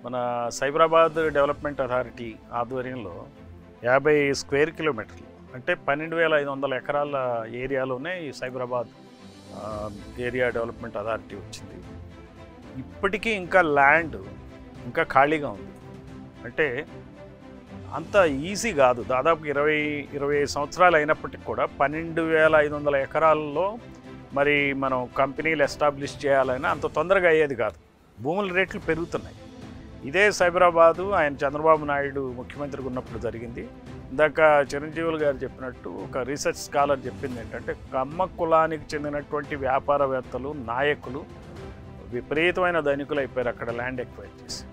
మన Cyberabad development authority ఆధ్వర్యంలో 50 square కిలోమీటర్లు అంటే 12,500 ఎకరాల ఏరియాలోనే ఈ సైబరాబాద్ ఏరియా డెవలప్మెంట్ అథారిటీ వచ్చింది. ఇప్పటికీ ఇంకా ల్యాండ్ ఇంకా ఖాళీగా ఉంది. అంటే అంత ఈజీ కాదు. దాదాపు 25 సంవత్సరాలు అయినప్పటికీ కూడా 12,500 ఎకరాల్లో మరి మనం కంపెనీలు ఎస్టాబ్లిష్ చేయాలన్నా అంత తొందరగా అయ్యేది కాదు. భూముల రేట్లు పెరుగుతున్నాయి. ఇదే సైబరాబాదు ఆయన చంద్రబాబు నాయుడు ముఖ్యమంత్రిగా ఉన్నప్పుడు జరిగింది. ఇందాక చిరంజీవులు గారు చెప్పినట్టు ఒక రీసెర్చ్ స్కాలర్ చెప్పింది ఏంటంటే, కమ్మ కులానికి చెందినటువంటి వ్యాపారవేత్తలు, నాయకులు విపరీతమైన ధనికులు అయిపోయారు అక్కడ ల్యాండ్ ఎక్వైర్ చేసి.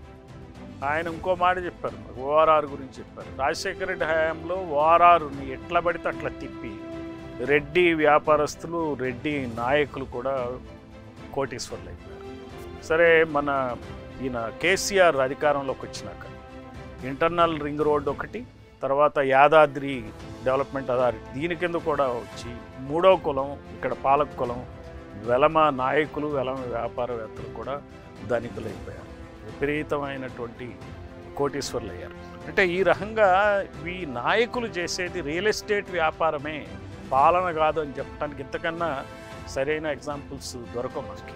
ఆయన ఇంకో మాట చెప్పారు, ఓఆర్ఆర్ గురించి చెప్పారు. రాజశేఖర రెడ్డి హయాంలో ఓఆర్ఆర్ని ఎట్లా పడితే అట్లా తిప్పి రెడ్డి వ్యాపారస్తులు, రెడ్డి నాయకులు కూడా కోటీశ్వర్లు అయిపోయారు. సరే, మన ఈయన కేసీఆర్ అధికారంలోకి వచ్చినాక ఇంటర్నల్ రింగ్ రోడ్డు ఒకటి, తర్వాత యాదాద్రి డెవలప్మెంట్ అథారిటీ దీని కింద కూడా వచ్చి మూడో కులం ఇక్కడ పాలక కులం వెలమ నాయకులు, వెలమ వ్యాపారవేత్తలు కూడా ధనికులైపోయారు. విపరీతమైనటువంటి కోటీశ్వర్లు అయ్యారు. అంటే ఈ రకంగా ఈ నాయకులు చేసేది రియల్ ఎస్టేట్ వ్యాపారమే, పాలన కాదు అని చెప్పడానికి ఇంతకన్నా సరైన ఎగ్జాంపుల్స్ దొరకవు మనకి.